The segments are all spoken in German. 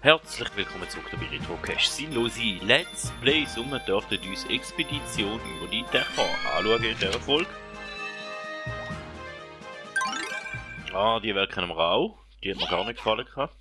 Herzlich willkommen zurück bei Retrocast. Sinnlose Let's Plays und wir dürfen uns Expedition über die Dächer anschauen in dieser Folge. Ah, die Welt kennen wir auch. Die hat mir gar nicht gefallen gehabt.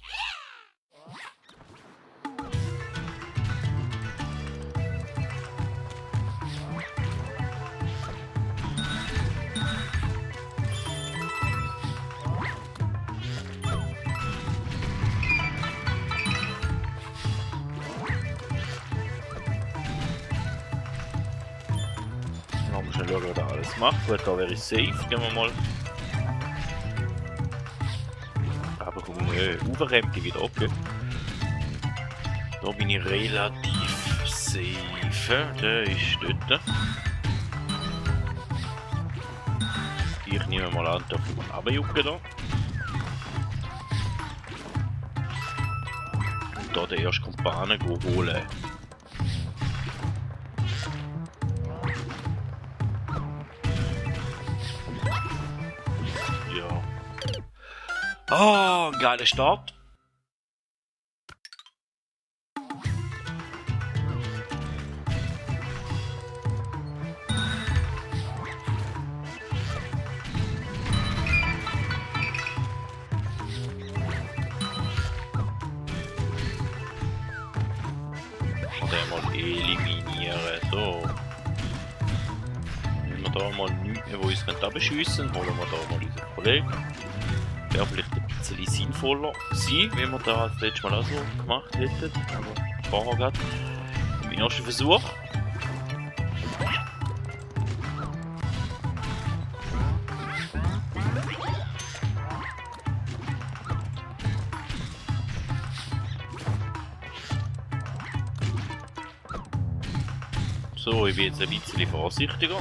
Dann müssen wir schauen, was er alles macht. Gut, da wäre ich safe. Gehen wir mal. Aber komm, Uferrämte wieder, okay. Da bin ich relativ safe. Der ist dort. Ich nehme mal an, da können wir runterjucken. Und da den ersten Kumpanen holen. Oh, ein geiler Start. Und den mal eliminieren. So. Wenn wir da mal nichts, wo uns abschiessen können, holen wir da mal unseren Kollegen. Wäre vielleicht ein bisschen sinnvoller gewesen, wie wir das letztes Mal auch so gemacht hätten. Aber vorher gerade im ersten Versuch. So, ich bin jetzt ein bisschen vorsichtiger.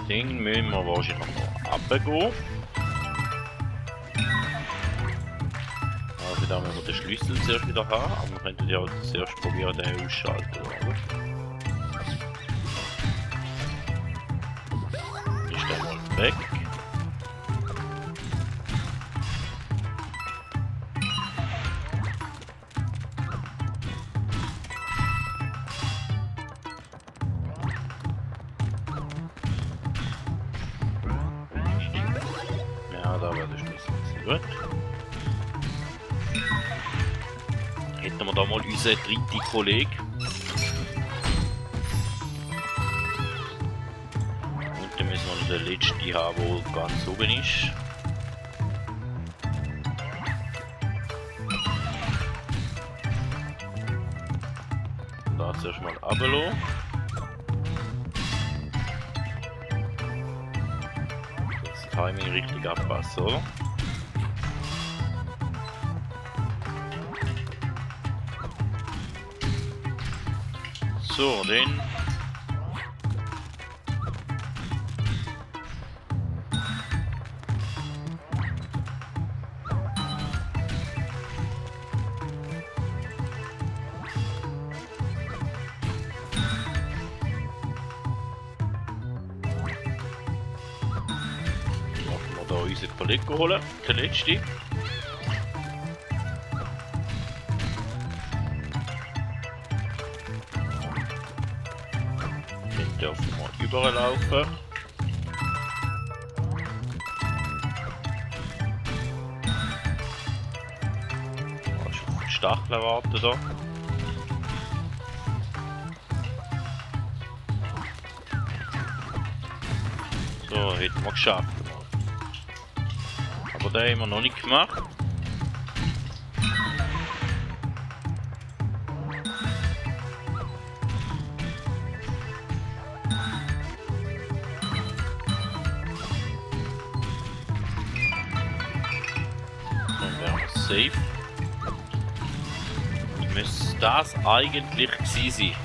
Den müssen wir wahrscheinlich noch runtergehen. Also da müssen wir den Schlüssel zuerst wieder haben, aber wir könnten ja zuerst probieren, den ausschalten, oder? Ist der mal weg. Da wäre der Schlüssel gut. Hätten wir da mal unseren dritten Kollegen. Und dann müssen wir noch den letzten haben, der ganz oben ist. Da zuerst mal runterlassen. Timing richtig abpassen, oder? So, den. Da unseren Kollegen holen, der letzte. Den dürfen wir überlaufen. Da ist auf den Stachel warten da. So, hätten wir geschafft. Aber den haben wir noch nicht gemacht. Dann wären wir safe. Müsste das eigentlich gewesen sein.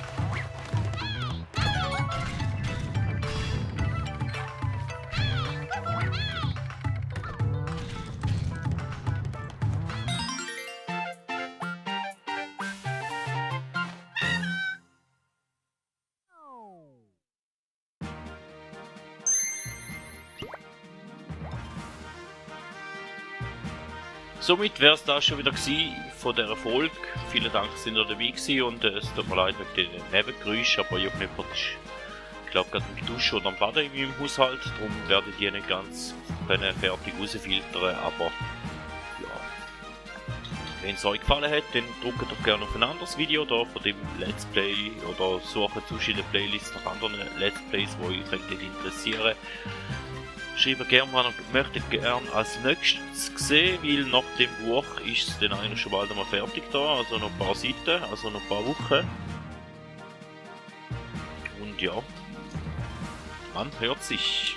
Somit wäre es da schon wieder gewesen von dieser Folge. Vielen Dank, dass ihr dabei gewesen und es tut mir leid wegen den Nebengeräuschen, aber irgendjemand ist, ich glaube, gerade im Duschen oder am Baden in meinem Haushalt, darum werde ich die nicht ganz können fertig rausfiltern, aber ja. Wenn es euch gefallen hat, dann drückt doch gerne auf ein anderes Video da von dem Let's Play oder sucht zwischen den Playlists nach anderen Let's Plays, die euch interessieren. Schreibt gerne, was ihr möchtet gerne als nächstes sehen, weil nach dem Buch ist es dann eigentlich schon bald einmal fertig da, also noch ein paar Seiten, also noch ein paar Wochen. Und ja, man hört sich.